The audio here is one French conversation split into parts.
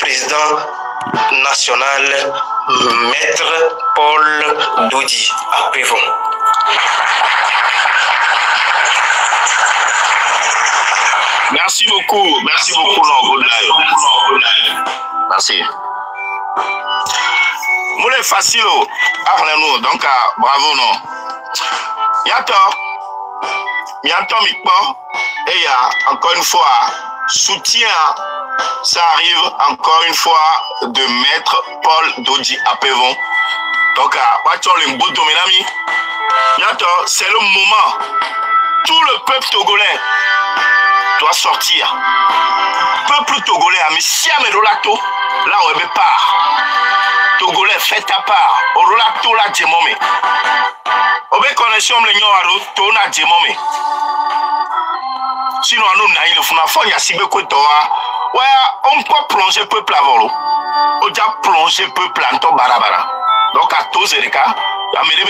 président national, Maître Paul Dodi Apevon. Merci beaucoup, Longo. Merci. Moulé facile, nous donc bravo non. Yato Mikpo, et il y a encore une fois soutien. Ça arrive encore une fois de Maître Paul Dodi Apevon. Donc, c'est le moment. Tout le peuple togolais doit sortir. Peuple togolais, mais si à Medolato, là où il part. Togolais, faites ta part. Orolato, là, Djemome. Obe connexion, l'union à Rotona, Djemome. Sinon, nous n'avons pas de fonds, il y a si beaucoup de temps. Ouais, on peut plonger peuple à volo. On peut plonger peuple en temps barabara. Donc, à tous les cas,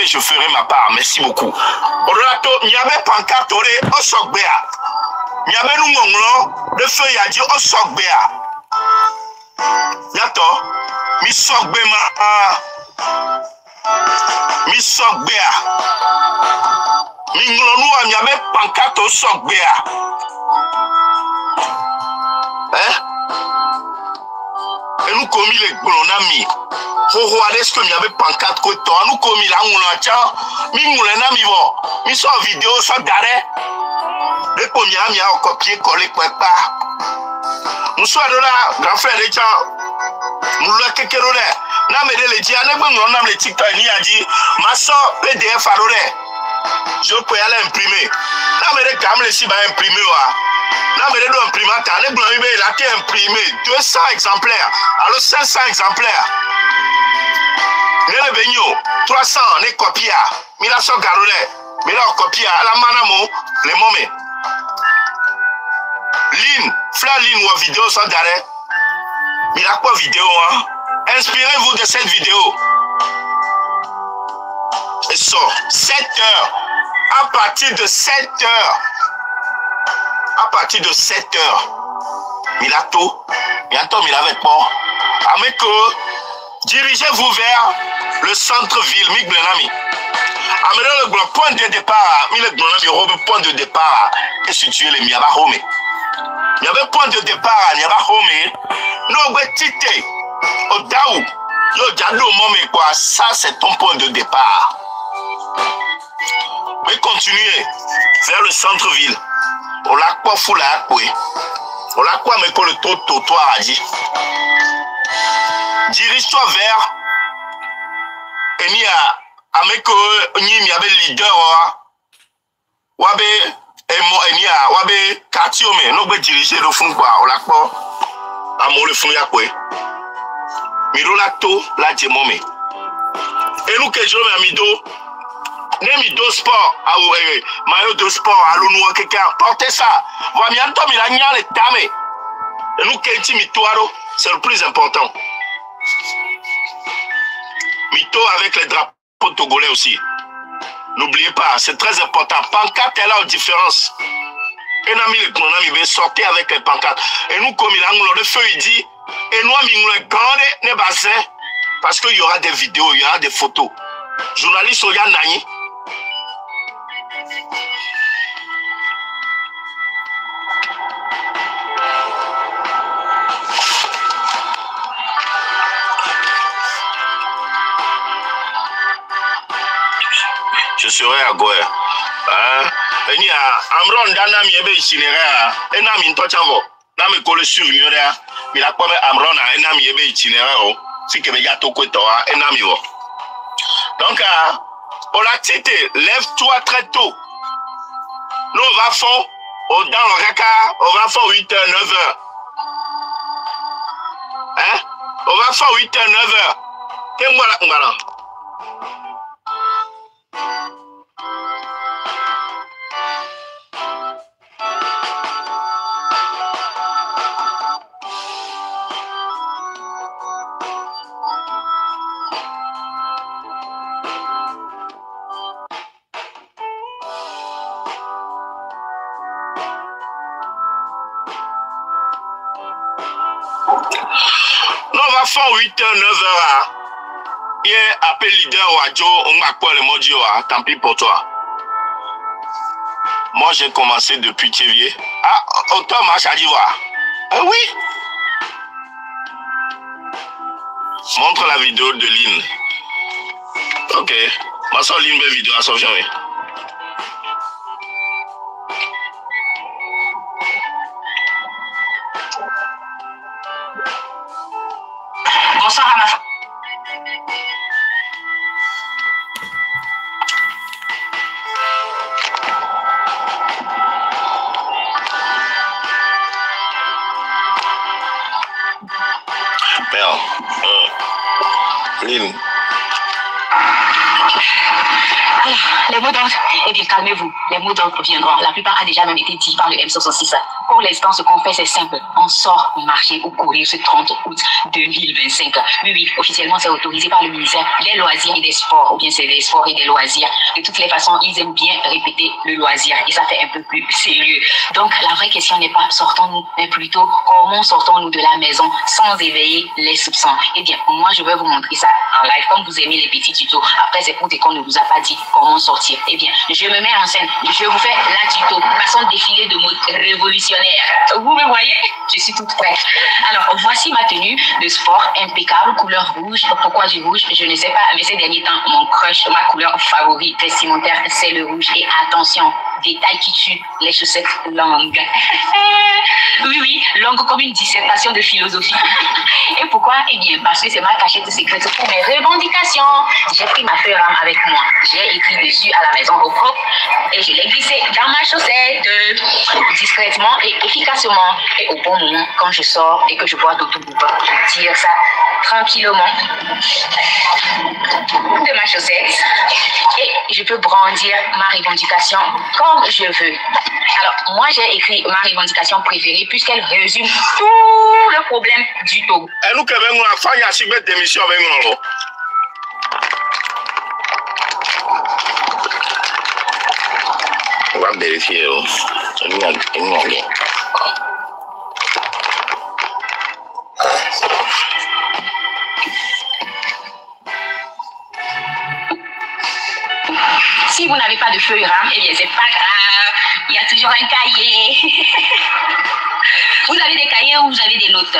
je ferai ma part. Merci beaucoup. Il y avait pancarte, on s'ogbéa. Il y avait nous, le feu, il a dit, on s'ogbéa. Yato, mi s'ogbéma. Mi s'ogbéa. Mi nglonou, il y avait pancarte, on s'ogbéa. Et nous commis les glonami. Faut voir ce que nous avons pancarte côté. Nous commis la ngoulacha. Mi ngoulenami bon. Mi so vidéo so d'arrêt. Les premiers amis ont copié collé quelque part. Nous sommes là, grand frère de Tchao. Nous le kékéro là. Na me de le dia. Ne bon on a le TikTok ni a dit. Ma so PDF à l'oreille. Je peux aller imprimer. Na me de cam le si va imprimer wa. Là, mais les imprimants, les blancs, il a été imprimé 200 exemplaires, alors 500 exemplaires. Les bénios, 300, les copies, mais là, sont garolés, mais là, on copie à la manamo, les moments. Ligne, fleur ligne ou vidéo sont d'arrêt. Mais là, quoi vidéo, hein? Inspirez-vous de cette vidéo. Et ça, 7 heures. À partir de 7 heures. À partir de 7 heures, il a tout. Bientôt, il avait pas. Avec dirigez-vous vers le centre-ville, Miglenami. Avec le point de départ, le point de départ est situé le Miaba Home. Il y avait point de départ à Miaba Home. Nous avons tité au Daou. Le Djadou Momé, quoi. Ça, c'est ton point de départ. Mais continuez vers le centre-ville. On l'a quoi fou là, oui. On l'a quoi, mais pour le trottoir a dit. Dirige-toi vers. Et ni à Ameko, ni il y avait leader, Wabe, et moi, et ni à Wabe, quartier, mais nous devons diriger le fond, quoi. On l'a quoi. Amour le fond, y'a quoi. Miro la to, la djemome. Et nous, que je mets à Mido. Nemi do sport, maillot de sport, allons-nous quelqu'un, portez ça. Voilà, bientôt, il a nié les dames. Et nous, Kenti Mitoaro, c'est le plus important. Mito avec les drapeaux togolais aussi. N'oubliez pas, c'est très important. Pancarte est là aux différences. Et nous, il va sortir avec les pancartes. Et nous, comme il a le feu, il dit, et nous, il a gardé parce qu'il y aura des vidéos, il y aura des photos. Journaliste, il y a Nani. Je serai à Goya. Et il y a Amron Dana Miebe itinéraire. Et n'a mis Tochavo. N'a mis collé sur une heure. Il a pas Amron à un ami itinéraire. Si que veut tout côté, et n'a mis. Donc, on l'a cité. Lève-toi très tôt. Nous, on va faire dans le Raka. On va faire 8h, 9h. Hein? On va faire 8h, 9h. T'es moi là, on va faire 8h, 9h. Il appelle leader radio, on m'a quoi le mot tant pis pour toi. Moi, j'ai commencé depuis Thévier. Ah, autant marche à d'Ivoire. Oui. Montre la vidéo de Lynn. Ok. Ma soeur Lynn, belle vidéo à sauver. Bonsoir à ma femme. Merde. Lynn. Alors, les mots d'ordre, eh bien, calmez-vous. Les mots d'ordre viendront. La plupart a déjà même été dit par le M66. Pour l'instant, ce qu'on fait, c'est simple. On sort marcher ou courir ce 30 août 2025. Oui, officiellement, c'est autorisé par le ministère des Loisirs et des Sports, ou bien c'est des Sports et des Loisirs. De toutes les façons, ils aiment bien répéter le loisir et ça fait un peu plus sérieux. Donc, la vraie question n'est pas sortons-nous, mais plutôt comment sortons-nous de la maison sans éveiller les soupçons. Eh bien, moi, je vais vous montrer ça en live. Comme vous aimez les petits tutos, après, c'est pour dire qu'on ne vous a pas dit comment sortir. Eh bien, je me mets en scène, je vous fais la tuto, façon de défiler de mode révolutionnaire. Vous me voyez? Je suis toute prête. Alors, voici ma tenue de sport impeccable, couleur rouge. Pourquoi du rouge? Je ne sais pas, mais ces derniers temps, mon crush, ma couleur favorite vestimentaire, c'est le rouge. Et attention, détail qui tue, les chaussettes longues. Oui, longue comme une dissertation de philosophie. Et pourquoi? Eh bien, parce que c'est ma cachette secrète pour mes revendications. J'ai pris ma feuille rame avec moi. J'ai écrit dessus à la maison au propre et je l'ai glissé dans ma chaussette discrètement et efficacement. Et au bon moment, quand je sors et que je vois Dodo Bouba, je tire ça tranquillement de ma chaussette et je peux brandir ma revendication comme je veux. Alors, moi, j'ai écrit ma revendication préférée puisqu'elle résume tout le problème du Togo. Et nous, quand même, on a fait une démission avec nous. On va vérifier. Si vous n'avez pas de feuille rame, eh bien, c'est pas grave. Il y a toujours un cahier. Vous avez des cahiers ou vous avez des notes?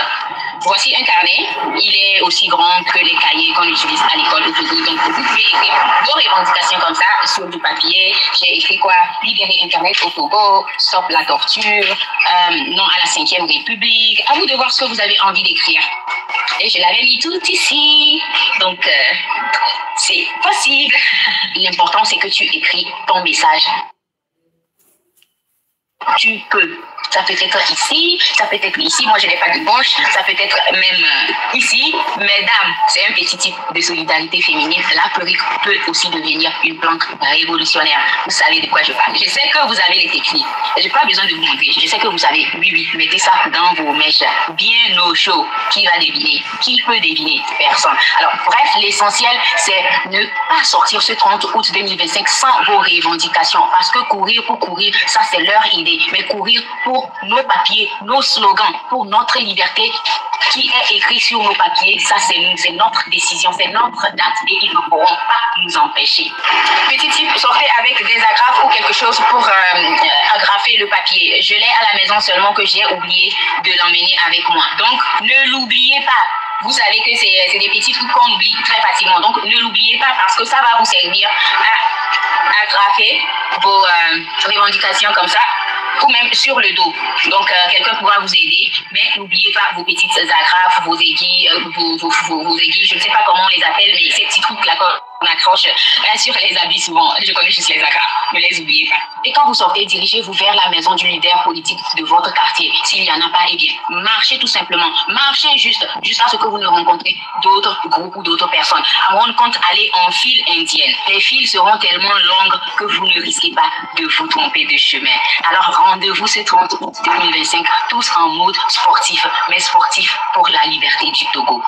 Voici un carnet. Il est aussi grand que les cahiers qu'on utilise à l'école au Togo. Donc, vous pouvez écrire vos revendications comme ça sur du papier. J'ai écrit quoi? Libérer Internet au Togo, stop la torture, non à la 5e République. À vous de voir ce que vous avez envie d'écrire. Et je l'avais mis tout ici. Donc, c'est possible. L'important, c'est que tu écris ton message. Tu peux. Ça peut être ici, ça peut être ici. Moi, je n'ai pas de bouche. Ça peut être même ici. Mesdames, c'est un petit type de solidarité féminine. La perruque peut aussi devenir une planque révolutionnaire. Vous savez de quoi je parle. Je sais que vous avez les techniques. Je n'ai pas besoin de vous montrer. Je sais que vous savez. Oui, mettez ça dans vos mèches. Bien au chaud. Qui va deviner? Qui peut deviner? Personne. Alors, bref, l'essentiel, c'est ne pas sortir ce 30 août 2025 sans vos revendications. Parce que courir pour courir, ça, c'est leur idée. Mais courir pour nos papiers, nos slogans, pour notre liberté qui est écrit sur nos papiers, ça c'est notre décision, c'est notre date et ils ne pourront pas nous empêcher. Petit type, sortez avec des agrafes ou quelque chose pour agrafer le papier. Je l'ai à la maison seulement que j'ai oublié de l'emmener avec moi. Donc ne l'oubliez pas. Vous savez que c'est des petits trucs qu'on oublie très facilement. Donc ne l'oubliez pas parce que ça va vous servir à agrafer vos revendications comme ça, ou même sur le dos. Donc, quelqu'un pourra vous aider, mais n'oubliez pas vos petites agrafes, vos aiguilles, vos aiguilles, je ne sais pas comment on les appelle, mais ces petits trucs-là qu'on accroche sur les habits souvent. Je connais juste les agrafes, ne les oubliez pas. Et quand vous sortez, dirigez-vous vers la maison du leader politique de votre quartier. S'il n'y en a pas, eh bien, marchez tout simplement. Marchez jusqu'à ce que vous ne rencontrez d'autres groupes ou d'autres personnes. À mon compte, allez en file indienne. Les files seront tellement longues que vous ne risquez pas de vous tromper de chemin. Alors, rendez-vous ce 30 août 2025, tous en mode sportif, mais sportif pour la liberté du Togo.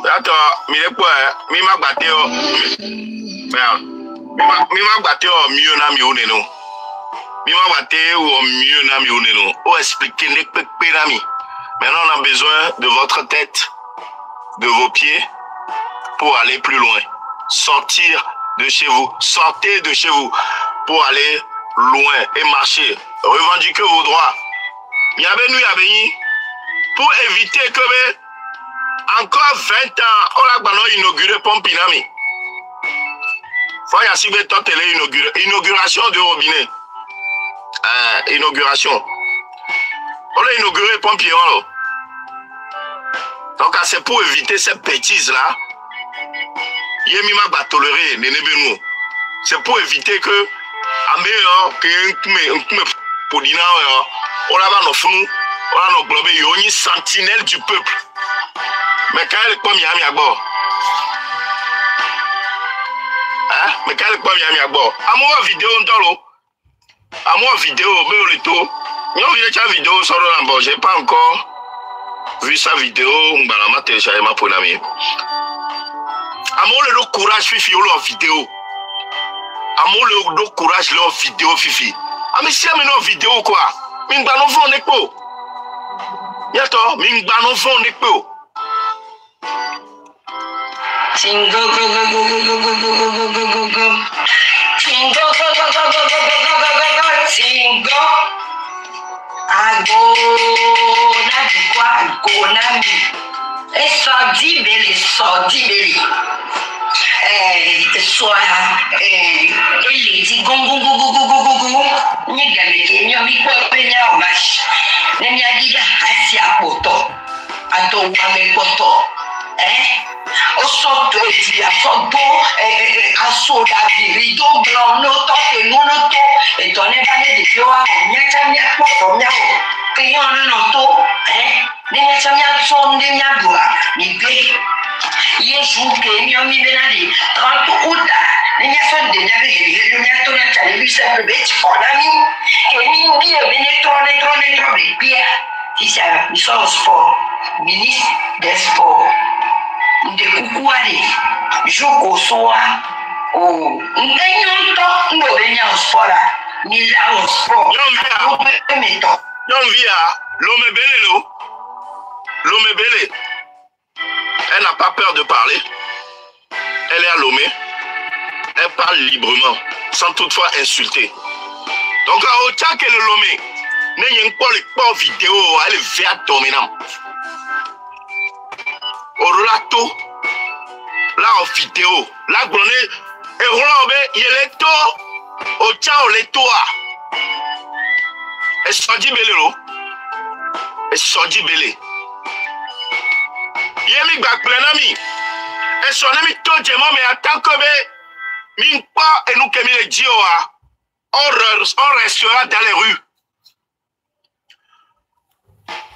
D'accord, mi ma bateo. Mi ma bateo mieux na mi oneno. Mi ma bateo mieux na mi oneno. O expliquer ne pepe na mi. Maintenant, on a besoin de votre tête, de vos pieds, pour aller plus loin. Sortir de chez vous. Sortez de chez vous pour aller loin et marcher. Revendiquez vos droits. Pour éviter que encore 20 ans, on a inauguré Pompinami. Inauguration de robinet. Inauguration. On a inauguré Pompion. Donc c'est pour éviter ces bêtises-là. Yemima va tolérer les nébenou. C'est pour éviter que on a nos globes, il y a une sentinelle du peuple. Mais quand elle est comme Yami Agbo, mais quand elle est comme Yami Agbo, à moi vidéo à moi vidéo, mais le tout, il y a une vidéo sur le lambeau, j'ai pas encore vu sa vidéo, on m'a téléchargé ma pour l'ami. À moi le courage fifi leur vidéo, à moi le courage leur vidéo fifi. Ah mais si on vidéo quoi, mais on va n'est pas. Yato, mingba no fond de peu. Tingo go go go go go go go go go go go. Tingo go go go go go go go go go. Tingo. Ago na dikwa go na mi. E sodi beli. Soya ele di gongo go go go go go go. Ni gameke ni omi ko pe nya o mash. Nenya diga hasi apoto ato wame poto o soto eti asobo asoda birido blanc no to te no to e to ne ba ne de yo a nya poto nya o ke yo no to nenya chamia so ndenya dua ni be yesu ke ni omi benadi 30 août nenya so de nya be nya to na chale bi se be ti fonami ke ni bi e bene trone bien si ça ils sont au sport ministre des sports de kukuari joko soa o nganyo to ndo benya au sport ni la au sport non via l'homme belé elle n'a pas peur de parler, elle est à Lomé, elle parle librement sans toutefois insulter. Donc à autant que le Lomé n'ayant pas les vidéo, elle est verte dominante. Au relato, là en vidéo, là glonné, et roulé, il est tôt, au tchao les toits. Et sordi belé lo, et sordi belé. Yemi bakplenami, et son ami tout djemo, mais en tant que min pas et nous qui les dioa, on restera dans les rues.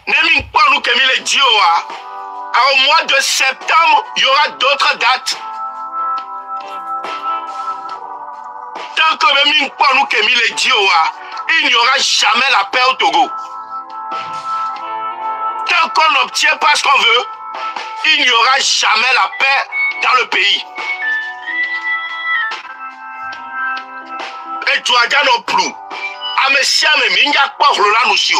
N'est pas nous qui les dioa. Au mois de septembre, il y aura d'autres dates. Tant que même pas nous qui les dioa, il n'y aura jamais la paix au Togo. Tant qu'on n'obtient pas ce qu'on veut, il n'y aura jamais la paix dans le pays. Et tu as non plus. Amesia me minga kwa flora nusio.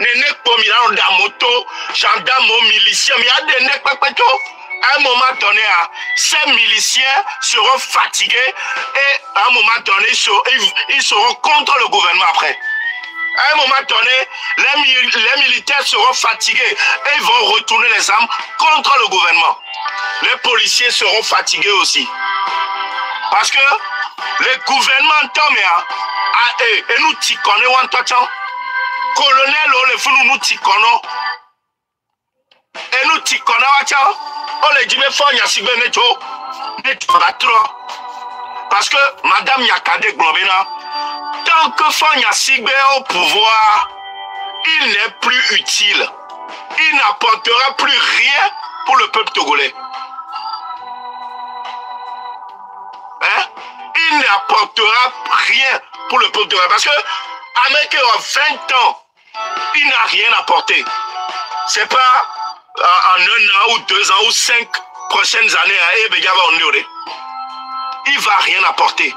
Nene po milano da moto, gendarme milicien, mais à des nek pepeto. À un moment donné, ces miliciens seront fatigués et à un moment donné, ils seront contre le gouvernement après. À un moment donné, les militaires seront fatigués et ils vont retourner les armes contre le gouvernement. Les policiers seront fatigués aussi. Parce que le gouvernement tombe et nous t'y connaissons, colonel, nous t'y connaissons. Et nous t'y connaissons. On les dit, mais faut y asiber neto parce que Madame Yakade Globena, tant que faut y asiber au pouvoir, il n'est plus utile. Il n'apportera plus rien pour le peuple togolais. Hein? Il n'apportera rien pour le peuple togolais. Parce que avec 20 ans, il n'a rien apporté. C'est pas en 1 an ou 2 ans ou 5 prochaines années, il ne va rien apporter.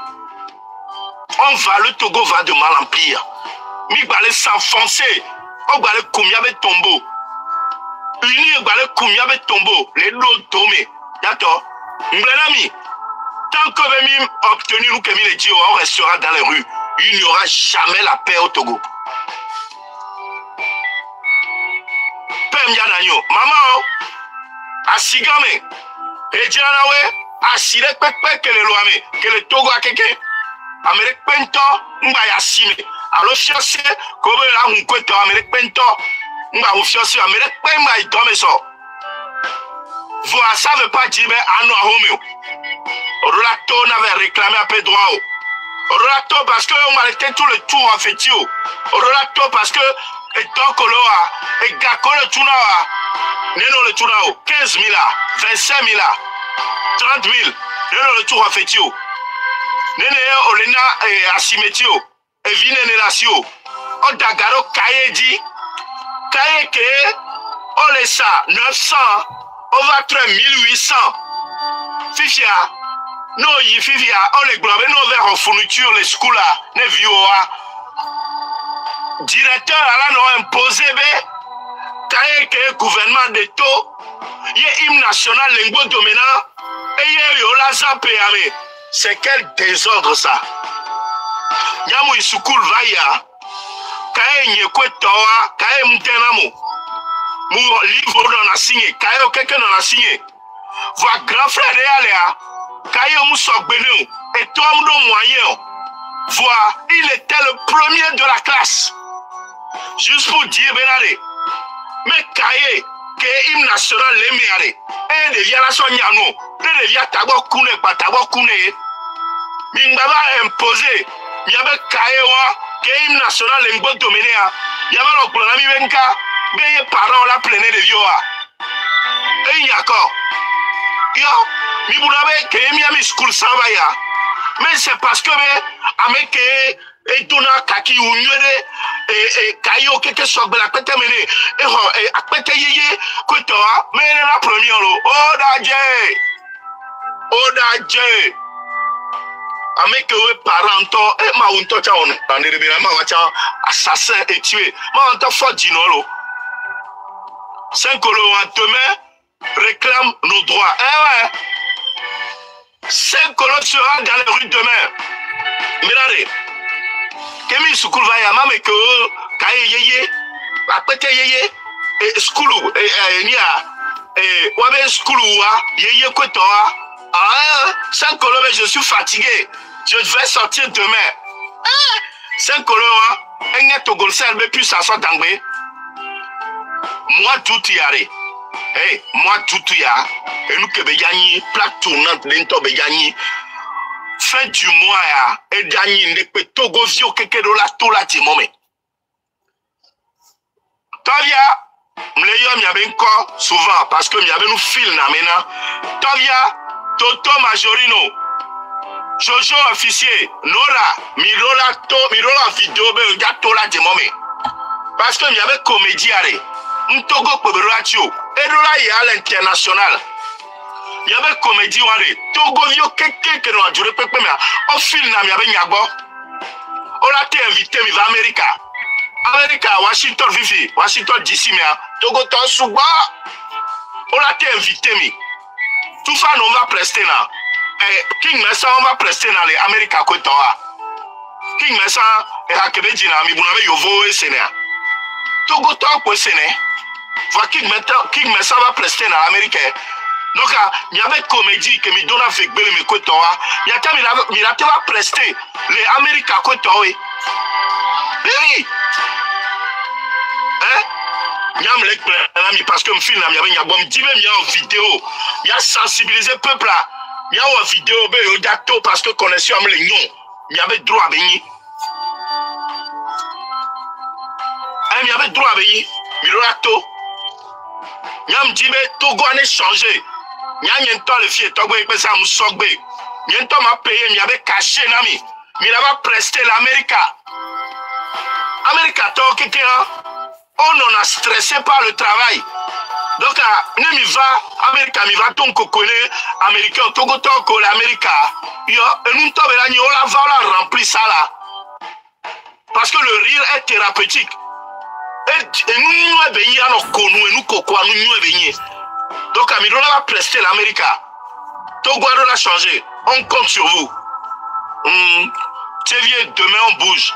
Le Togo va de mal en pire. Il va aller s'enfoncer. On va aller tomber. uni gbale kumia be tombo le do tomé d'accord m'blenami tant que même obtenir ou que mi dit on restera dans les rues il n'y aura jamais la paix au Togo paix m'yananyo maman asigame et djanawe asire pekpe que le loame que le Togo a keke Amérique pento mba ya sime alors fiancé comme la on kweto Amérique pento mba ou fiancé Amérique pemba il dorme ça voilà ça veut pas dire mais à nous à homeo Rolato n'avait réclamé un peu droit Rolato parce que on arrêté tout le tour en fait Rolato parce que et donc là et gako le tour là neno le tour là 15 000 25 000 30 000 neno le tour en fait nene olena asimetio e vine nelasio o dagaro kayeji kayeke olesa 900 over 1800 fifia no yi fifia ole globe no vers en fourniture les schools là ne vioa directeur ala no imposé be kayeke gouvernement de to ye hymne national lingbo dominant et ye yo la zampe ame. C'est quel désordre ça? Yamu isukul vaya, kae nyekwe toa, kae mtenamo, mu livre non a signé, kae o quelqu'un non a signé. Voix grand frère de Aléa, kae o moussogbenu, et toi mon moyen. Voix, il était le premier de la classe. Juste pour dire, Benade, mais kae, que hymne national l'éméare, et devient la sognano, et devient tabo kune, pas tabo kune. Mingaba imposé, miabe kaewa, que hymne national l'engbo dominé, miabe le problème benka, beye parents la pleine de vioa. Et yako, yo, mi bunabe que miami school savaya, mais c'est parce que avec et dona kaki unyere et kayo quelque chose de la pète mené et à pète yeye kotoa, mais la première lo, Odaje. Avec eux parents et ma unto cha on ndiribira ma wacha assassin et tué ma unto fo dinolo 5 euros en demain réclame nos droits ouais 5 euros sera dans les rues demain mirare kemi sukulu va ya mame que kaye yeye apete yeye e skulu nia wabe skulu wa yeye kwetoa. Ah, 5 euros, mais je suis fatigué. Je vais sortir demain. 5 euros, un net au golsel, mais plus ça sort d'anglais. Moi, tout y a. Hey, moi, tout y a. Et nous, que Begani, plaque tournante, l'ento Begani. Fin du mois, et Dani, ne peut Togo vio, quelque dola, tout là, timomé. Tavia, m'leyom, y avait encore souvent, parce que y avait nous fil, maintenant. Tavia, Toto Majorino, Jojo officier, Nora, Mirola vidéo, ben gato la demomé. Parce que il y avait comédie arrêt, Ntogo Poberatio, et là il y a l'international. Il y avait comédie arrêt, Togo vio quelqu'un qui nous a duré peu mais au film il y avait Nyagbo. On a été invité mi va America, Washington Vivi, Washington DC mais Togo ton Souba. On a été invité mi. Tout ça, on va prester là. King Messa, on va prester dans les Américains. King Messa, et Hakedjina, mais vous n'avez yovo et sénat. Togo Talk pour sénat. Voilà King Messa va prester dans l'Amérique. Donc, il y avait comédie que me donne avec Belle me Kotoa. Il y a été va prester les Américains Kotoa. Oui. Hein? Parce que je film, il y a une vidéo, il y a sensibilisé le peuple là. Il y a une vidéo, il y a tout parce que connaissez les noms. Il y avait droit à venir. Il y avait droit à venir. Il y a tout. Il y a un dit, mais Togo a changé. Il y a un temps, le fils Togo, il peut ça me sauver. Il y a un temps, m'a payé, il y avait caché, nami. Mais il avait presté l'Amérique. Amérique, on en a stressé par le travail. Donc, ne mi va, Amérique, mi va donc connaître Américain, Togo, Togo, l'Amérique. Et nous, on la remplir ça là. Parce que le rire est thérapeutique. Et nous avons à nos connus, et nous coco, nous avons. Donc, Amidon va prester l'Amérique. Togo a changé. On compte sur vous. Thévier, demain on bouge.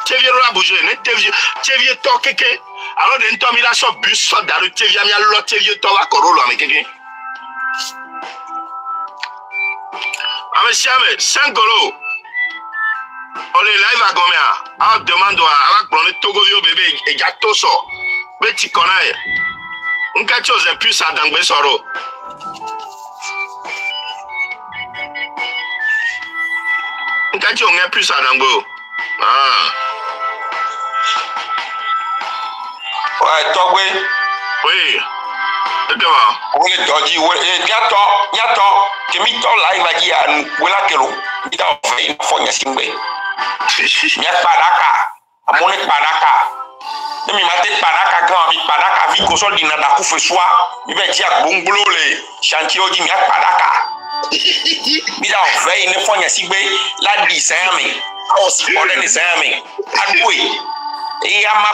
Thévier va bouger. Thévier, toi, quelqu'un. Alors, d'un temps, il a son bus, son dans le Thévier, il y a l'autre Thévier, toi, va corroler avec quelqu'un. Ah, mais Siame, 5 euros. On est live à Gomea. On demande à la Togo vieux bébé et gâteau so. Mais tu connais. On a chose de plus à Dangbe Soro. On a chose de plus à Dangbo. Ah. Ouais, Togo. Oui. C'est bien. Oui, Togi, oui, Yato, Kemito live à Gian, Willa Kelo, Ita of Fonia Singbe. Mia Padaka, Amone Padaka. Mi mate Padaka grand, mi Padaka, Vico sol di nada kufe swa, mi be Jack Bunglole, Shantioji, Mia Padaka. Ita of ne Fonia Singbe, la di Sammy, House for the Sammy, and we. Et ma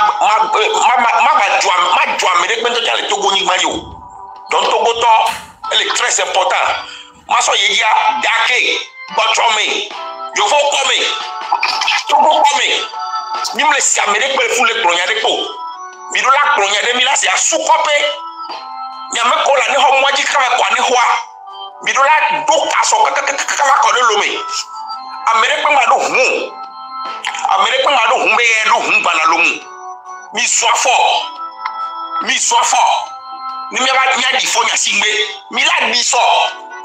joie me dépend de la Togo ni Mario. Donc Togo elle est très important. Ma soeur Yedia, Dake, Botrome, je veux comme Togo comme. Ni me laisse Amérique pour fouler clognade po. Midola clognade mi là c'est à sous-copé. Ni ame ko la ni ho moji kama kwa ni hwa. Midola do kaso kama ko le lomé. Amérique ma do hu. Amérique ma do hu be do hu bana lomu. Mi soit fort. Ni me va nya di fonya singbe. Mi la di so.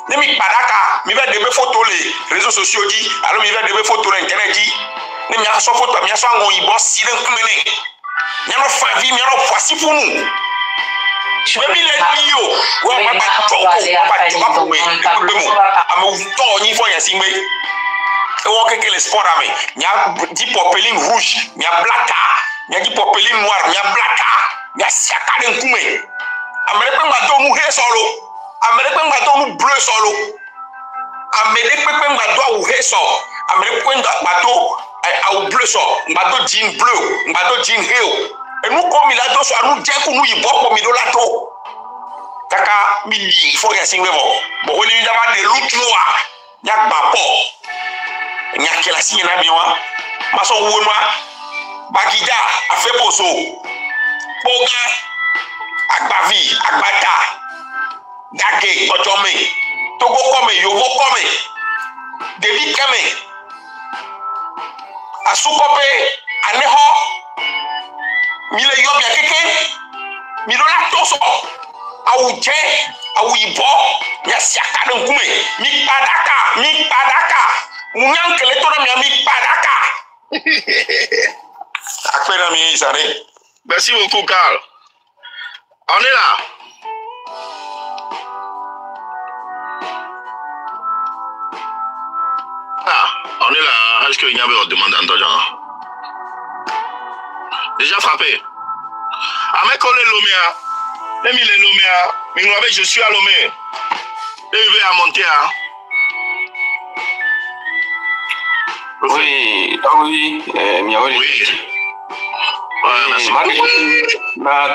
Ni mi padaka, mi va debe photo les réseaux sociaux di, alors mi va debe photo l'internet di. Ni mi a so photo, mi a so ngo ibo si le kumene. Mi no fa vi, mi no poisi pour nous. Je vais mi le bio. Wa ma ba to ko we. Am to ni fonya singbe. E wo ke les sport ame. Mi a di popeline rouge, mi a blaka. Mi a di popeline noir, mi a blaka. Mi a siaka den kume. Amérique mbato mu he solo. Amérique mbato mu bleu solo. Amérique mbato mu he solo. Amérique mbato au bleu solo. Mbato jean bleu, mbato jean heel. Et nous comme il a dos so nous dire que nous y boko mi do lato. Kaka mi il faut y singwe bo. Bo ko ni dama de route noir. Yak ba po. Nya kela signe na biwa. Maso wonwa. Bagida a fait poso. Boga Agbavi, Agbata, Dake, Otome, Togo come, Yovo come, David come, Asukope, Aneho, Mile Yobia Keke, Milola Toso, Awuje, Awibo, Yasiaka Nkume, Mi Padaka, Munyankele Tonomia, Mi Padaka. Akpera mi Isare. Merci beaucoup, Carl. On est là. Ah, on est là. Est-ce qu'il y avait une demande en genre? Déjà frappé. Avec on est Lomé. Même il est Lomé. Mais je suis à Lomé. Et il va monter. Oui, oui, oui. Merci.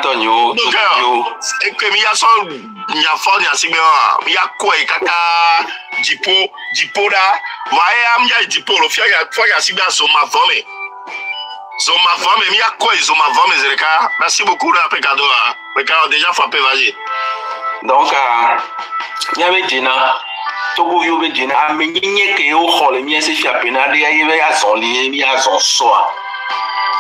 Tonio, et que mi a son nya fo nya sigbe wa mi a ko e kaka jipo da wa e am ya jipo lo fia ya fo ya sigbe so ma vome mi a ko e so ma vome zereka. Merci beaucoup de pecado a pecado déjà frappé, vas-y. Donc il y avait Dina Togo yo be Dina amenye ke o khole mi se fia pena de ya be ya son li mi ya son so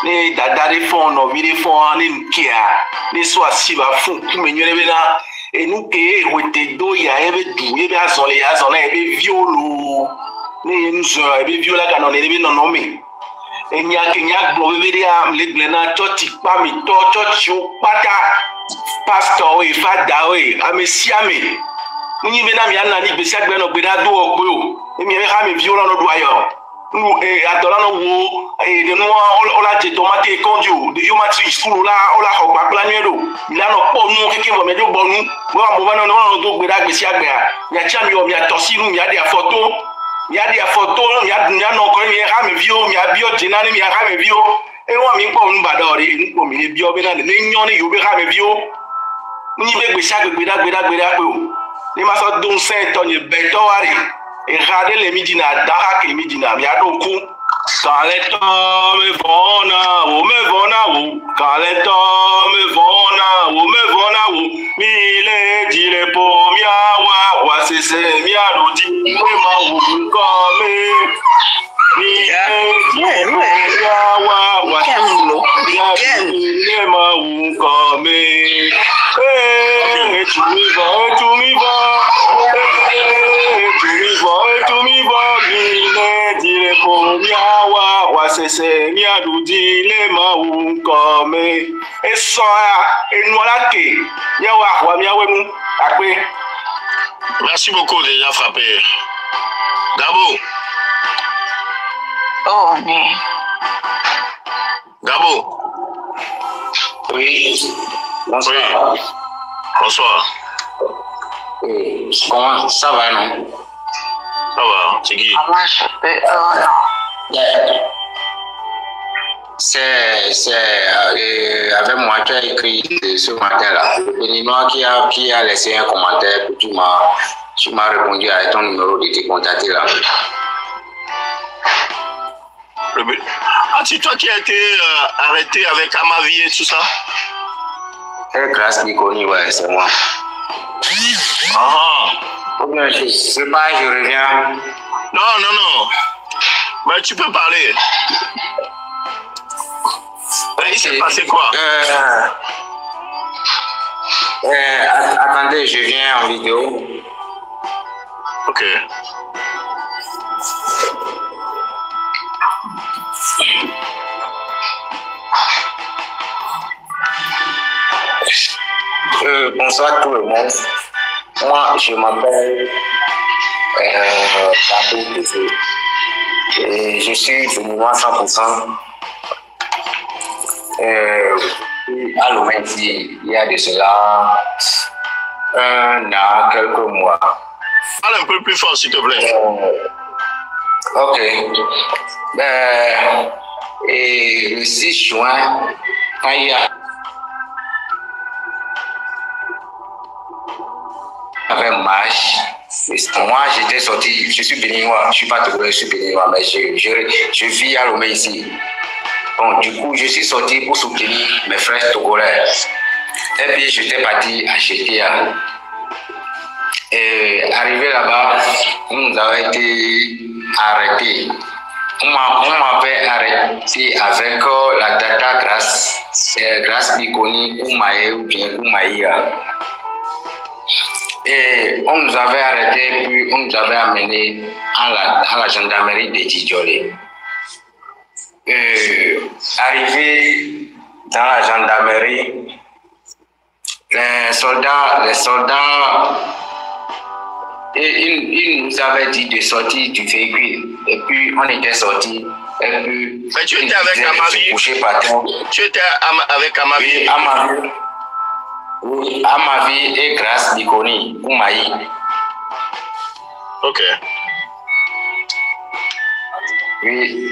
ni dada de fond no vi de fond ni nkia ni so asiba fun kumenyo be na enu ke wete do ya ebe du ebe azole ebe violo ni nzo ebe viola kana ni ebe no me enya kenya glo be de am le na church pa mi to church o pata pastor we father we amesiame ni be na mi ana ni gbesi agbe no gbe da do ogbe o emi e ha me viola no do ayo nous adorons nous et de nous on a des tomates condio de yomatrice pour là on la hokpa planuelo il a no po nous keke mo mejo bo nous mo mo no do gbe da gbesi agbe ya cha mi o mi atosi nu mi ade photo mi ade photo mi ade no ko mi ha me vio mi abio jenani mi ha me vio Et moi, je ne pas d'or et nous comme il bio bena ne nyone yo be ka me bio. Ni be gbe chaque gbeda ko. Ni ma so don saint ton ye beto wari. Et regarder les midina dara ke midina mi adoku. Quand les temps me vont, quand les temps me vont, mille dire pour miawa, wa c'est miarodi, ma ou comme c'est miarodi, les ma ou comme et ça et nous la que yawa miawemu après. Merci beaucoup déjà frappé. Gabo. Oh, mais... Gabo. Oui. Bonsoir. Oui. Bonsoir. Comment ça va, non? Ça va, c'est qui? Moi, je peux... Oh, non. C'est avec moi tu as écrit ce matin-là. Le Béninois qui a laissé un commentaire, tu m'as répondu avec ton numéro de te contacter là. Ah, c'est toi qui as été arrêté avec Amavi et tout ça? Grâce Niconi, ouais, c'est moi. Ah. Je sais pas, je reviens. Non. Mais tu peux parler. Il s'est passé quoi? Attendez, je viens en vidéo. Ok. Bonsoir tout le monde. Moi, je m'appelle Patrick Bessé. Et je suis béninois 100%. À Lomé, il y a de cela 1 an, quelques mois. Parle un peu plus fort, s'il te plaît. Ok. Et le 6 juin, quand il y a avec marche, moi j'étais sorti, je suis béninois, je ne suis pas togolais, je suis béninois, mais je vis à Lomé ici. Bon, du coup, je suis sorti pour soutenir mes frères togolais. Et puis, j'étais parti acheter. Et arrivé là-bas, on nous avait été arrêtés. On m'avait arrêté avec la data Grâce Bikoni Oumaye ou bien Oumaïa. Et on nous avait arrêté, puis on nous avait amené à la gendarmerie de Djidjolé. Arrivé dans la gendarmerie, les soldats, ils nous avaient dit de sortir du véhicule. Et puis on était sortis. Et puis, mais tu étais avec Amavi? Tu étais avec Amavi? Oui, Amavi et Grâce Bikoni, Oumaï. Ok. Oui.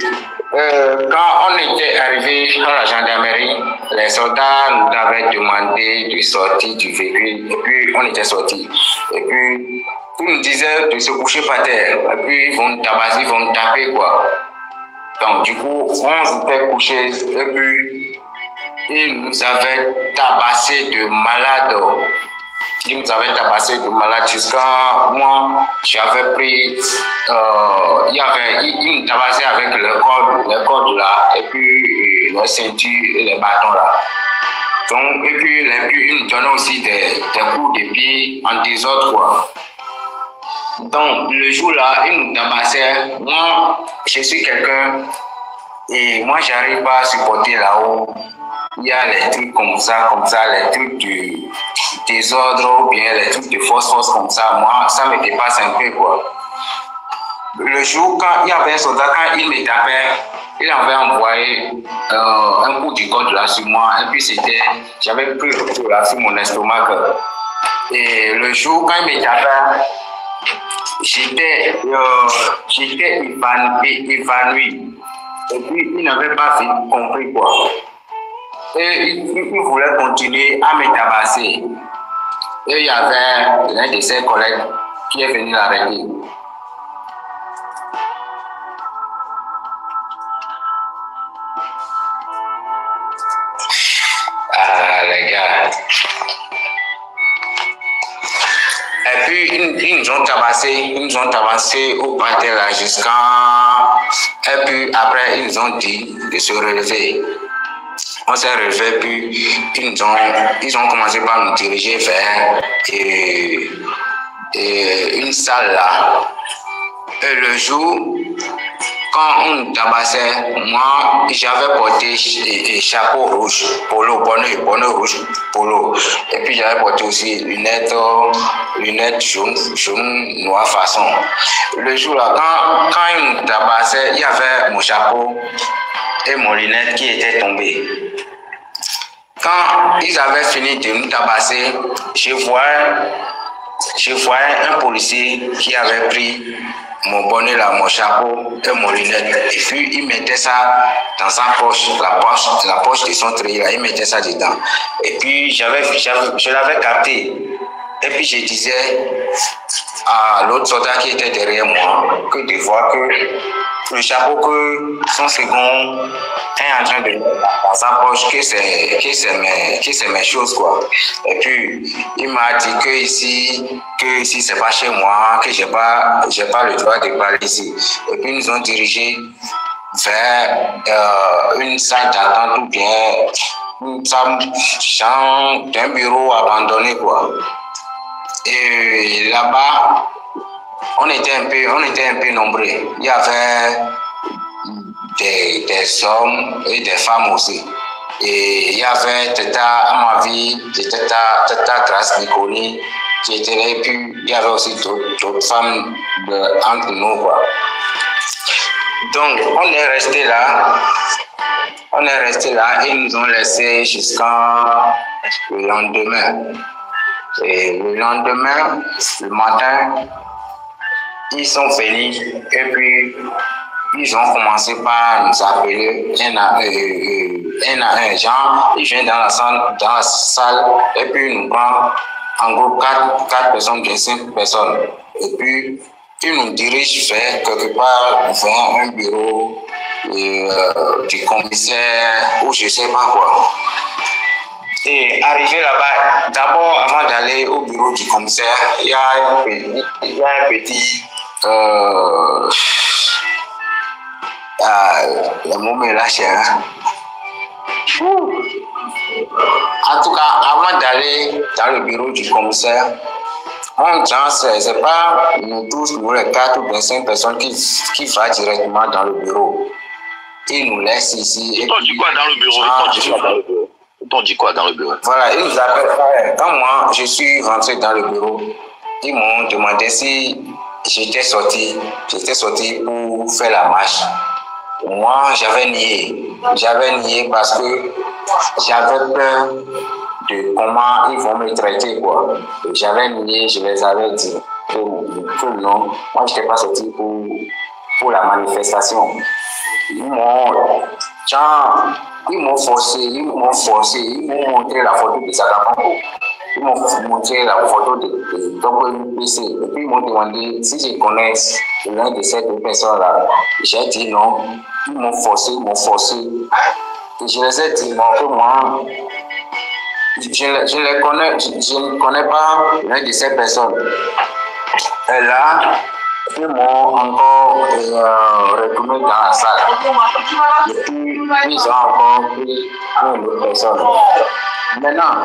Quand on était arrivé à la gendarmerie, les soldats nous avaient demandé de sortir du véhicule et puis on était sortis. Et puis, ils nous disaient de se coucher par terre et puis ils vont nous tabasser, ils vont nous taper quoi. Donc du coup, on s'était couché et puis ils nous avaient tabassé de malades. Ils nous avaient tabassé de malades jusqu'à moi, j'avais pris, ils nous tabassaient avec les cordes là, et puis les ceintures et les bâtons là. Donc, et puis ils nous donnaient aussi des coups de pied en désordre quoi. Donc, le jour là, ils nous tabassaient. Moi, je suis quelqu'un, et moi, j'arrive pas à supporter là-haut. Il y a les trucs comme ça, les trucs du désordre ou bien les trucs de force comme ça. Moi, ça me dépasse un peu quoi. Le jour quand il y avait un soldat, quand il me tapait, il avait envoyé un coup du code là sur moi. Et puis j'avais pris le coup là sur mon estomac. Et le jour quand il me tapait, j'étais évanoui. Et puis, il n'avait pas compris quoi. Et il voulait continuer à me tabasser. Et il y avait l'un de ses collègues qui est venu l'arrêter. Ah, les gars. Et puis, ils nous ont tabassé au parterre là jusqu'à... Et puis, après, ils nous ont dit de se relever. On s'est relevé, puis ils ont commencé par nous diriger vers une salle là. Et le jour, quand on nous tabassait, moi, j'avais porté chapeau rouge, polo, bonnet rouge, polo. Et puis, j'avais porté aussi lunettes jaune, noir façon. Le jour là, quand ils nous tabassaient, il y avait mon chapeau et mon lunette qui étaient tombées. Quand ils avaient fini de nous tabasser, je voyais un policier qui avait pris mon bonnet là, mon chapeau et mon lunette. Et puis il mettait ça dans sa poche, la poche de son treillis là, il mettait ça dedans. Et puis je l'avais capté. Et puis je disais à l'autre soldat qui était derrière moi que de voir que le chapeau que son second est en train de mettre dans sa poche, que c'est mes choses quoi. Et puis il m'a dit que ici c'est pas chez moi, que j'ai pas le droit de parler ici. Et puis ils nous ont dirigé vers une salle d'attente ou bien une salle d'un bureau abandonné quoi. Et là-bas, on était un peu nombreux. Il y avait des hommes et des femmes aussi. Et il y avait Tata Amavi, Tata Grace Niconi qui était là. Et puis, il y avait aussi d'autres femmes entre nous, quoi. Donc, on est resté là. Et ils nous ont laissé jusqu'à le lendemain. Et le lendemain, le matin, ils sont venus et puis ils ont commencé par nous appeler un à un. Genre, ils viennent dans la salle et puis ils nous prennent en groupe 4 personnes, bien 5 personnes. Et puis, ils nous dirigent vers quelque part, vers un bureau du commissaire ou je ne sais pas quoi. Et arrivé là-bas, d'abord, avant d'aller au bureau du commissaire, il y a un petit le mot me lâche. Hein? En tout cas, avant d'aller dans le bureau du commissaire, c'est pas nous tous, nous les 4 ou 5 personnes qui vont directement dans le bureau. Ils nous laissent ici. Et toi, tu dis quoi dans le bureau? On dit quoi dans le bureau? Voilà, ils nous appellent. Quand moi, je suis rentré dans le bureau, ils m'ont demandé si j'étais sorti pour faire la marche. Moi, j'avais nié parce que j'avais peur de comment ils vont me traiter, quoi. J'avais nié, je les avais dit que non, moi, je n'étais pas sorti pour la manifestation. Ils m'ont forcé, ils m'ont montré la photo de Zagabango. Ils m'ont montré la photo de Dr. PC. Et puis ils m'ont demandé si je connais l'un de ces 2 personnes-là. J'ai dit non. Ils m'ont forcé. Et je les ai dit non, que moi, je ne connais pas l'un de ces personnes. Et là, ils m'ont encore retourné dans la salle. Et puis, ils ont encore pris une autre personne. Maintenant,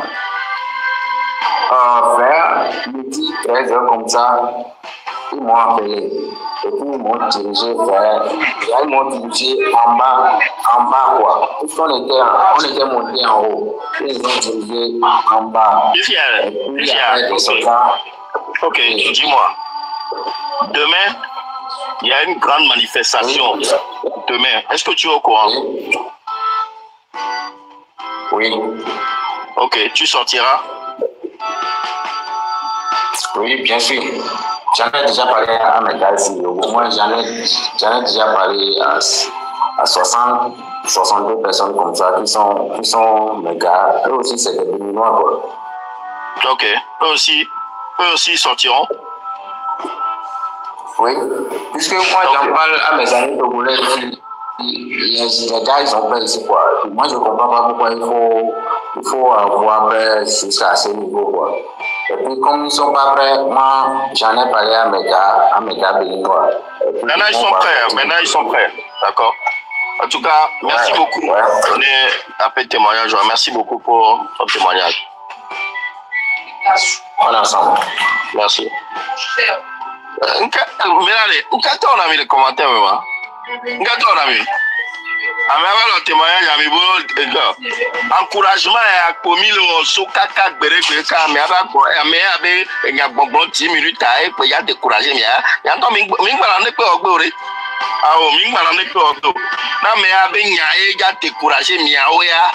vers midi, 13h comme ça, ils m'ont appelé. Et puis, ils m'ont dirigé en bas quoi. Puisqu'on était monté en haut. Ils ont dirigé en bas. Michel, ok, dis-moi. Demain, il y a une grande manifestation. Oui. Demain, est-ce que tu es au courant? Oui. Ok, tu sortiras? Oui, bien sûr. J'en ai déjà parlé à mes gars ici. Au moins, j'en ai déjà parlé à 60, 62 personnes comme ça qui sont mes gars. Eux aussi, c'est des Béninois, quoi. Ok. Eux aussi sortiront. Oui. Puisque moi, j'en parle à mes amis togolais qui, les gars, ils ont peur ici, quoi. Moi, je ne comprends pas pourquoi il faut avoir peur jusqu'à ce niveau, quoi. Et puis, comme ils ne sont pas prêts, moi, j'en ai parlé à mes gars béninois. Maintenant, ils sont prêts. D'accord. En tout cas, merci beaucoup. On est après témoignage. Merci beaucoup pour ton témoignage. On est ensemble. Merci. On a mis les commentaires, maman. On a mis. Le témoignage, encouragement et commis le sokaka bereka mais avec 10 minutes il y a découragé mais il y a donc mingbalane pe ogbore ah o mingbalane pe ogdo na me abe nya e ja découragé mi aoya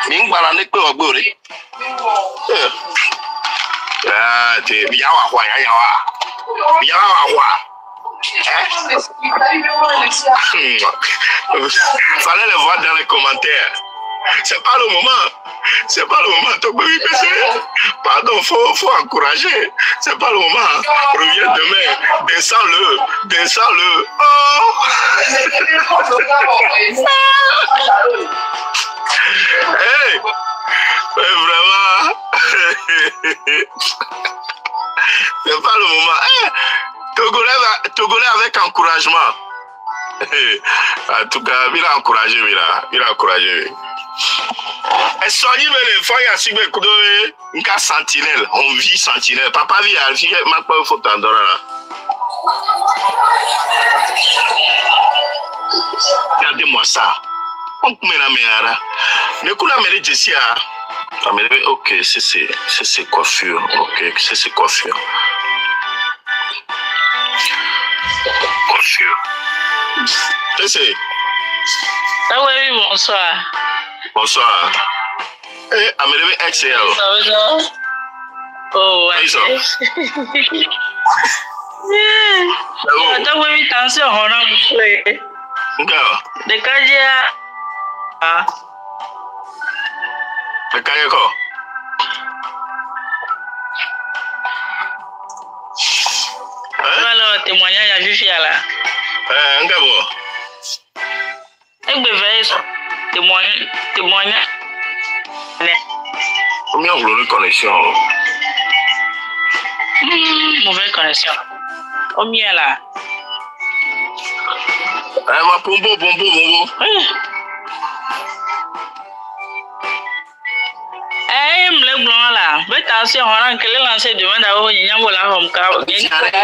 mingbalane pe ogbore ah te biawa kwa fallait le voir dans les commentaires. C'est pas le moment. Pardon, faut encourager. C'est pas le moment. Reviens demain. Descends-le. Oh. Hey, vraiment. C'est pas le moment. Hey. Togolais avec encouragement. En tout cas, il a encouragé. Et soignez les feuilles à suivre un cas sentinelle. On vit sentinelle. Papa vit à vie, ma pas faut t'endormir là. Regardez-moi ça. On met la meilleure. Le coup la mêlée Jessia. Ok, c'est coiffure. Ok, c'est coiffure. Ah oui, bonsoir. Bonsoir. Eh, Amélie XL. Oh, ouais. Attends, oui, attention, on a bouffé. De Kadia. Ah. De Kadia quoi? Alors, témoignage à Fifi là. Un gars bon. Un bébé, témoignage. Combien vous avez connexion? Mauvaise connexion. Combien là? Ma pombo. Le blanc là, mais attention, on a que le lancer devant d'avoir une yambo là, on a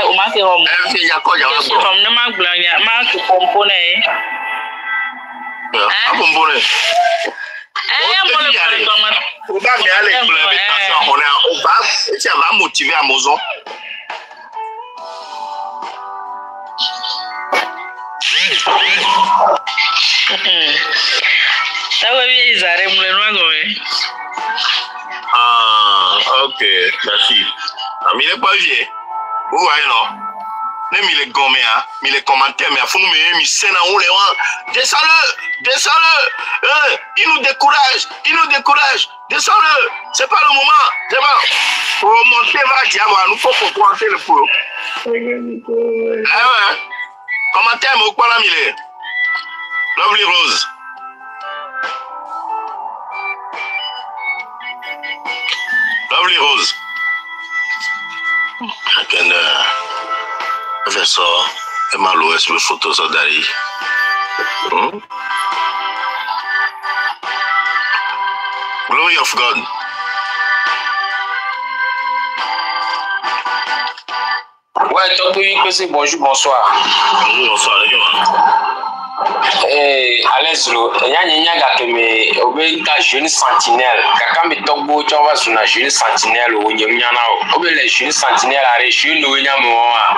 au marqué home. C'est home, ne marque blanc, ya marque pomponné. Ah pomponné. On va bien aller pour l'invitation, on va, ça va motiver à Mozon. Ça va bien, ils arrivent le noir. Ah, ok, merci. Mais il n'est pas vieux. Vous voyez, non? Mais il est gommé, hein? Mais les commentaires, mais il faut nous mettre, mais c'est dans le descends-le! Il nous décourage! Descends-le! C'est pas le moment! C'est bon! Pour monter, nous faut monter le pro. Ah ouais? Commentaire, mais où quoi là, Mille? Lovely Rose. Lovely Rose. Avec ça, elle m'a loué sur le photo ça d'Ari. Glory of God. Ouais, donc oui, bonjour, bonsoir. Bonsoir, les gars. Alessio, Yanya Gatome, Obey jeune sentinelle, Kakami Togbo, Java Suna, jeune sentinelle, ou Yamana, Obey les jeunes sentinelles à Réchune, ou Yamoa,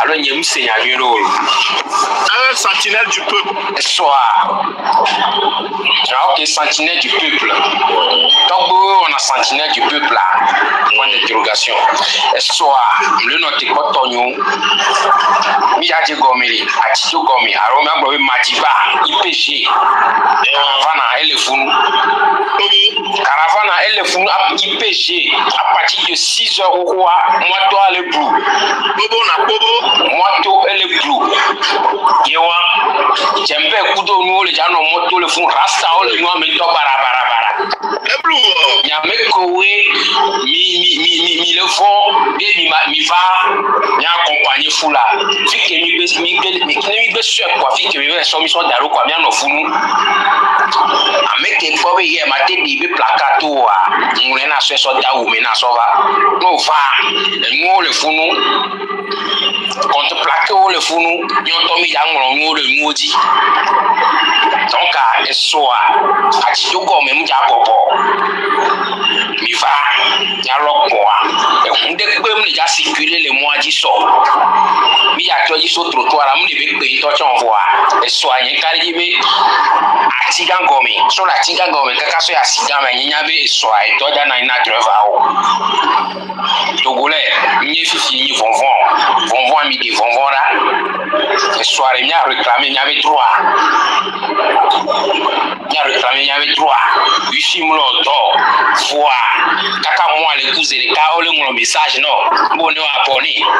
alors Yam Senyamiro. Un sentinelle du peuple. Soir. Ok, sentinelle du peuple. Togbo, on a sentinelle du peuple là. Point d'interrogation. Soir, le noté Cotonio, Miyaji Gomiri, Atiso Gomi, Aroma Boy Match. Madiba, IPG. Caravane à Elefounou. Caravane à Elefounou, IPG. À partir de 6h au roi, moto à l'Eblou. Moto et l'Eblou. Yewa, j'aime bien Kudo, nous, les gens, moto, le fond, Rasta, le nom, mais bara. Eblou. Yamekowe, mi le fond, mi va, mi accompagné Foula. Fike mi be sûr quoi, fike mi be so mi so daro quoi, mi an ofunu. Ameke ko be ye ma te di be placato a, ngule na so da wo mi na so va. No va, ngo le funu. Quand plaqué au le funu, yon to mi ya ngolo le moji. Donc a soa, a ti jogo me mu ja bobo. Mi va, ya lokwa. E hunde gbe mu ja circuler le mois di so. Mi ya to yi so trottoir am de be pe to chon voa. E so ayen kari be ati gangomi. So la ti gangomi kaka so ya siga me nya be so ai to da na ina dreva o. Togolais, mi fifi ni vonvon mi di vonvon là. E soirée mi a réclamé mi avait droit. Mi a réclamé mi avait droit. Wifi mo lo do. Voa. Kaka mo ale kuze le ka o le mo message non. Bo ne abonnement.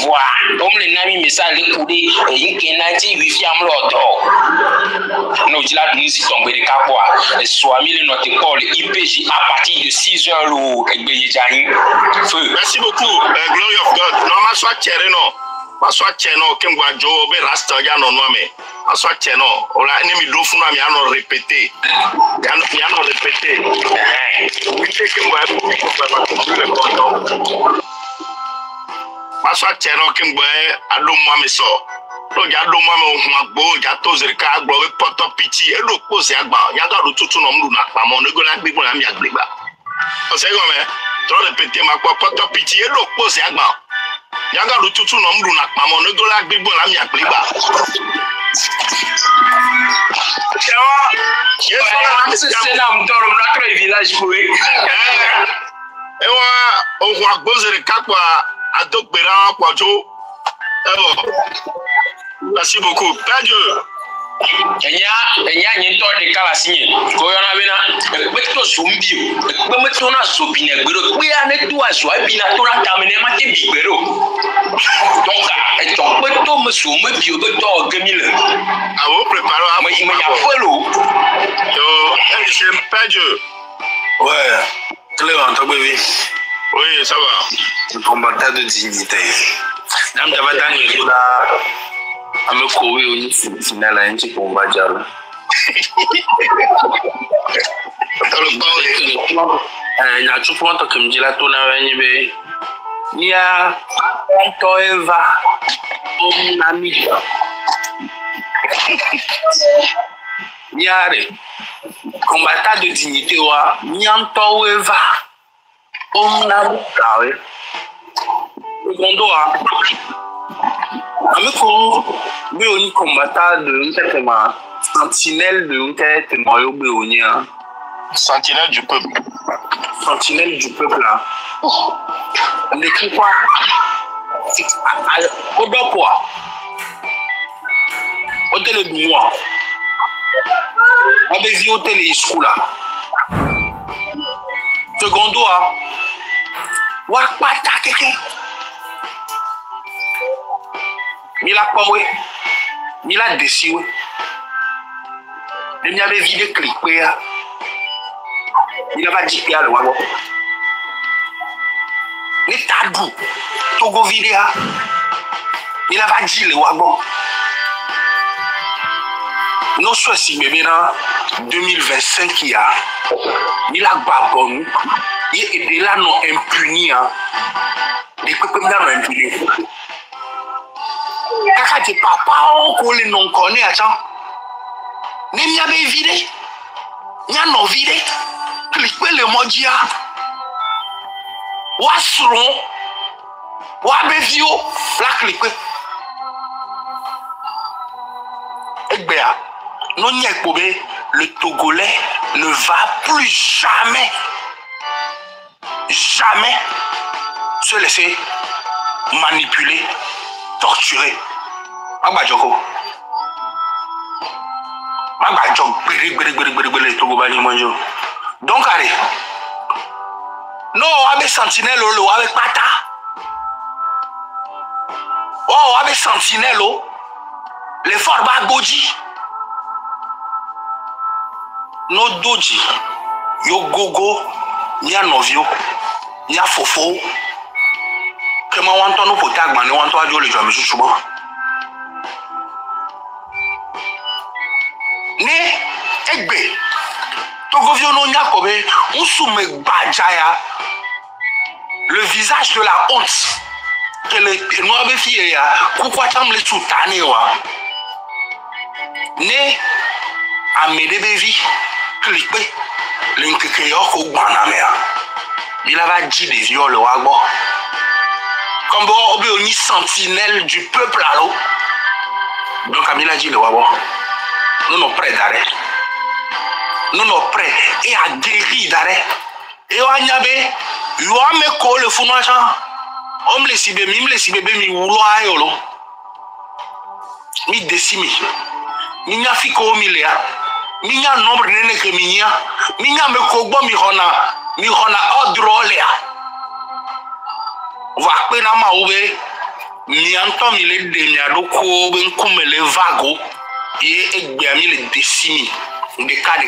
Voa. Comme le nami message le koudi e yike na ti wifi am lo do. No di la nous y tomber de kapoa. E soa mi le note call IPG à partir de 6h lo egbe jani. Feu. Merci beaucoup, Glory of God. Non, ma soit tiré non. Ma soit tiré non. Kim gwa jo be rasta ya non no me. Ma soit tiré non. Ola ni mi do funa mi ano répéter. Mi ano répéter. Oui, c'est que moi pour le compte. Ma soit tiré non kim gwa ado moi me so. Lo ja do moi me ohun agbo ja to zerika agbo we poto piti e lo pose agba. Ya ga do tutu no mdu na pa mo nego na gbegbo na mi agbegba. O se go me. Trop répété ma quoi poto piti e lo pose agba. Ya ga do tutu no mdu na pa mo nego la gbegbo na mi agbegba. Chawa. C'est là m'toro na trois village boy. Ewa ohun agbo zerika kwa adogbera kwa jo. Merci beaucoup. Père Dieu. Enya nyi to de kala sinye ko yona bina be to sombio be me to na so bina gbero pe ya ne to aso bina to na tamene ma te bigbero donc e to pe to me so me bio be to gamile a vous préparer à me ya felo yo c'est Père Dieu. Ouais, Clément Togbevi. Oui, ça va. Combattant de dignité. Dame Davatang là. Ame kowe oni final a nchi komba jalo. Na chupu wanto kimjila tuna wenye be. Nia wanto eva nami. Niare combattant de dignité wa nyanto eva nami kawe. Secondo a Ameko be oni combattant de un sentinelle de un moyo be oni sentinelle du peuple. Sentinelle du peuple là. L'écrit quoi? Au dos quoi? Au télé du mois. On devient au télé school là. Secondo a. Wa pata keke. Mila pawe, mila desiwe. Il y avait vidé cliqué. Il avait dit à le wago. Les tabou, Togo vidé. Il avait dit le wago. Nous sommes si bébé dans 2025 il y a. Il a babon. Il est là non impuni. Des peu comme dans impuni. Kaka de papa on le non connaît attends. Ni mi abe vide. Nya no vide. Cliquer le modia. Wa sron. Wa be vio la cliquer. Egbea. Non nya ekobé, le Togolais ne va plus jamais se laisser manipuler, torturer Magbajoko. Magbajok gbere Togo ba ni monjo. Donc allez. Non, avec sentinelle lo avec pata. Oh, avec sentinelle les forts ba goji. No doji. Yo gogo, nya novio, nya fofo. Kema wanto no potagman, wanto ajo le jame chuchubo. Ne egbe Togovio no nya kobe usume gbajaya le visage de la honte que le noir be fie ya kukwa chamle tutane wa ne amede bevi clipé l'inkeke yoko gbana mea il va dit des viols wa gbo comme obe oni sentinelle du peuple allo donc Amila dit le wa gbo nous sommes prêts d'arrêt. Nous sommes prêts et à guérir d'arrêt. Et on y a be, yo ame ko le funu acha. Om le sibe mi wulo ayolo. Mi desimi. Mi nya fiko mi lea. Mi nya nombre nene ke mi nya. Mi nya me ko gbo mi hona odro lea. Va pe na ma ube. Mi anto mi le de mi adoko be nkumele vago. Et egbiami le décimi de cas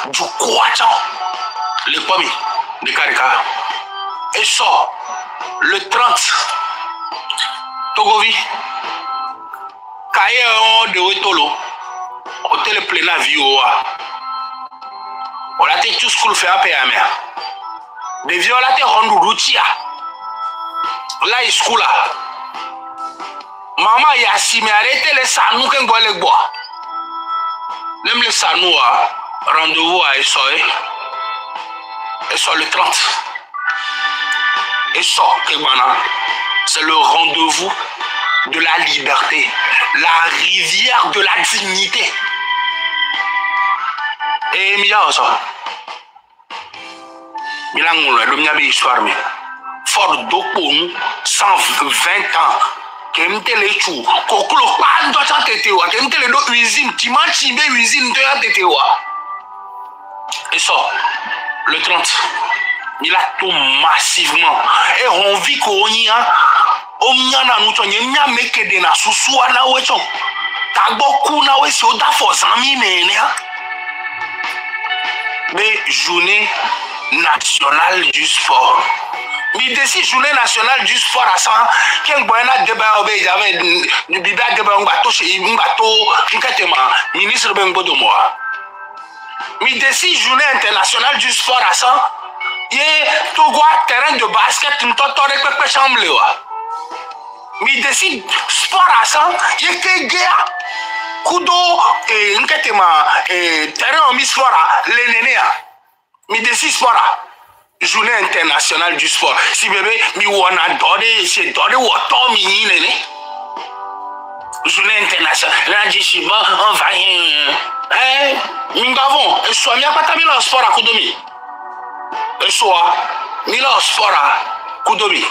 du Kouachan le pomi de cas et sort le 30 Togovi Kaye de Wetolo hôtel plein vioa on a tout ce qu'on fait à payer des violatés rendu routier là il school là maman yasi mais arrêtez les sanou qu'un gole bois. Même le Sanoa, rendez-vous à Essoe. Essoe le 30. Essoe, c'est le rendez-vous de la liberté, la rivière de la dignité. Et Mia aussi. Milan, on a une histoire, mais fort d'Oponu, 120 ans. Kemtele chou, koklo pas d'otan tetewa, kemtele do usine, timanchi be usine de ya tetewa. Et ça, le 30, il a tout massivement. Et on vit qu'on y a, on y a nous ton y a meke de na susua na wechon. Taboku na we si oda for zami nene. Mais journée nationale du sport. Mais d'ici journée nationale du sport à 100, quel boyana débat obé j'avais du bida débat bateau chez bateau ministre Bengo de moi. Mais d'ici journée internationale du sport à 100, il y a tout terrain de basket une totore pepe chambre. Mais d'ici sport à 100, il y a que gars kudo et terrain en sport les nénés. Mais d'ici sport journée internationale du sport. Si bébé, mi wana dode, c'est dode ou tomi nene. Journée internationale. Là, je suis bon, on va y. Mingavon, et soit mi a pas mis le sport à Kudomi. Et soit, mi le sport à Kudomi.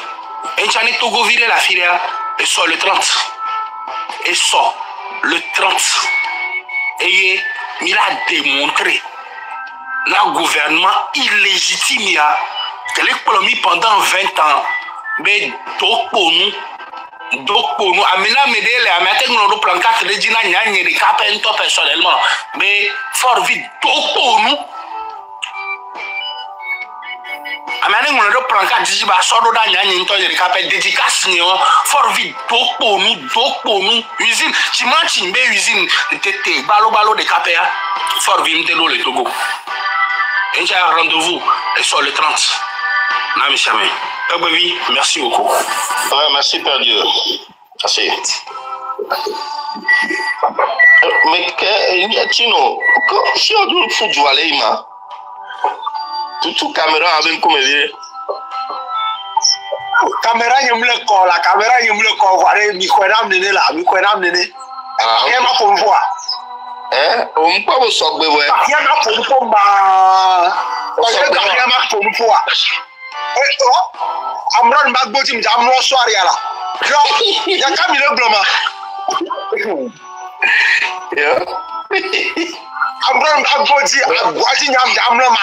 Et j'en ai tout viré la filière. Et soit le 30. Et soit le 30. Et il a démontré. Le gouvernement illégitime qu'elle est promis pendant 20 ans. Mais donc pour nous, Amina Medele, Amina nous plan 4 de Dina Nyanye de Capento personnellement. Mais fort vite, donc pour nous. Amina nous plan 4 de Dina Soro Nyanye de Capento dédicace, fort vite, donc pour nous. Usine, Chimanchimbe, usine, Tété, Balo de Capéa, fort vite, le Togo. Et j'ai un rendez-vous sur le 30. Nami Chamé. Merci beaucoup. Ouais, merci Père Dieu. Merci. Mais Tino, si on doit faire du Waleima, tout caméra avec comme il caméra y me call, la caméra y me call, voilà, mi connais nene là, mi connais nene. Et ma pour voir. On peut vous sauver, ouais. Il y a ma pour ma. Il y a ma pour moi. Amron Magbotim, Jamro Soaria là. Il y a Camille Bloma. Amram Bagboji, Agwaji Nyam Amram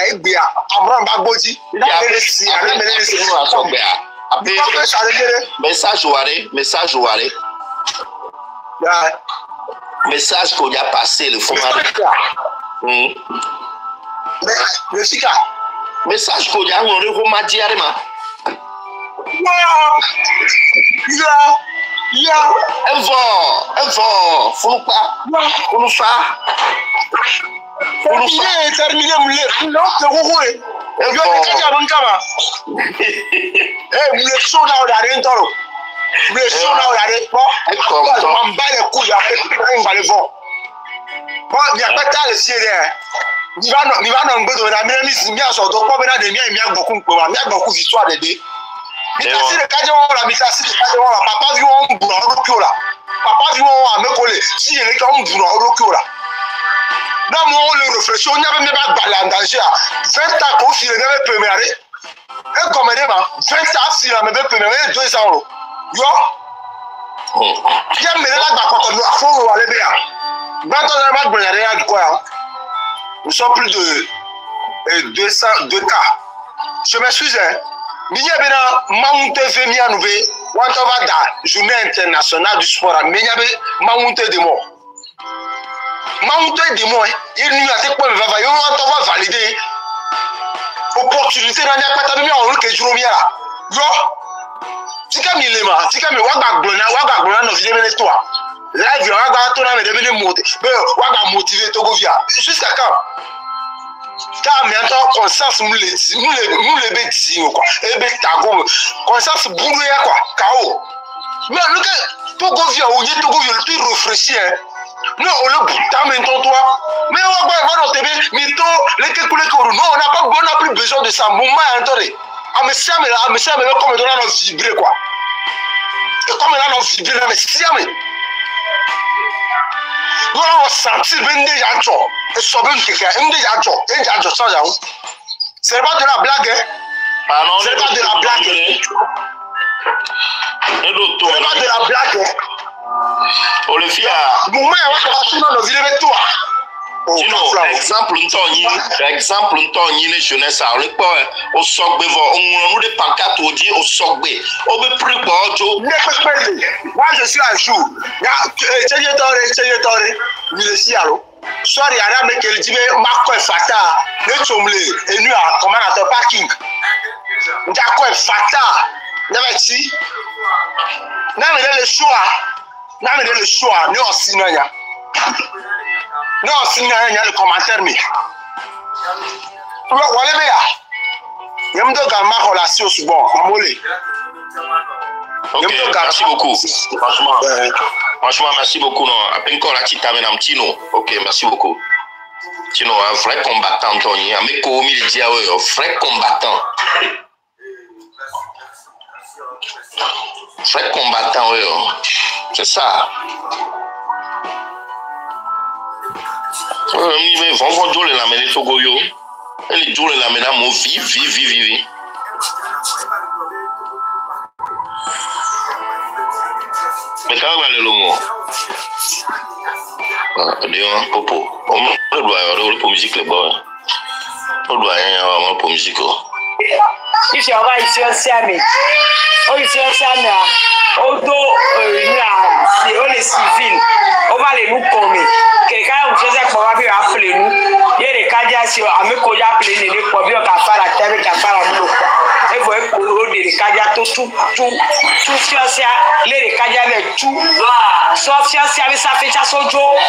Egbea, Amram Bagboji. Message ouaré. Message qu'on a passé le format. Le Sika. Message qu'on a on le diarema. Terminé, non, moi, on le réfléchit, on n'y avait même pas de en danger. 20 ans qu'on file, on avait première. Et comme on est 20 ans, file, on avait première, 2 ans. Yo, il y a mené là, quand on a fait, on va aller bien. Maintenant, on a pas de première, quoi. Nous sommes plus de 200 cas. Je m'excuse, hein. Il y a bien Maounte Vemia Nouvé, on va dans la journée internationale du sport, mais il y avait Maounte de mort. Maounte de moi, il n'y a pas de quoi, on va valider opportunité dans la patrie, on que je reviens là. Yo, tu as mis les mains, tu as mis Wagablona, nos vidéos de toi. Là, il y a un tournant de devenir motivé, Togovia. Jusqu'à quand? Car maintenant, conscience, nous les bêtises, quoi. Et bêtago, conscience, bourré, quoi. K.O. Mais le gars, Togovia, on y est Togovia, le plus réfléchi, hein. Non, on le bouta maintenant toi. Mais on va voir notre télé, mito, les kékoulés kourou. Non, on n'a plus besoin de ça. Mouma, attendez. Ah, mais ça, mais comme on a vibré, quoi. Et comme on a vibré, mais si, mais. Nous allons sentir bien déjà chaud. Et sauver une quelqu'un, déjà chaud. Et déjà chaud, ça, j'avoue. C'est pas de la blague, hein. C'est pas de la blague. C'est pas de la blague, hein. Olivia, exemple les jeunesse à l'époque au sogbe on nous des pancartes au dit au sogbe on veut plus moi je suis à jour sorry ara me quel dit Marco Fata le chomle et nous à commander parking Marco Fata n'avait-il n'avait le choix n'a pas le choix, nous aussi nous ya. Nous aussi nous ya le commentaire mais. Voilà bien. Il y a un gars ma relation sur bon, amolé. Ok, merci beaucoup. Franchement, merci beaucoup. Non, après encore la petite amène un petit nom. Ok, merci beaucoup. Tino, un vrai combattant, Tony. Un mec comme il dit, un vrai combattant. Vrai combattant, oui. C'est ça. Il va voir Joe la mêlée Togoyo. Elle Joe la mêlée à mon vive. Mais quand on va le lomo. D'ailleurs, Popo. On doit avoir pour musique le bon. On doit avoir pour musique. If you are ici aussi à mes, on ici aussi à mes, on doit les civils, on va les nous commer. Quelqu'un vous faisait pour avoir appelé nous, il y a des cas d'asile à me coller appelé les pour bien qu'à faire la terre, qu'à faire la boue. Et vous voyez pour eux des cas d'asile tout fiancé, les cas d'asile tout, sauf fiancé avec sa fête à son jour.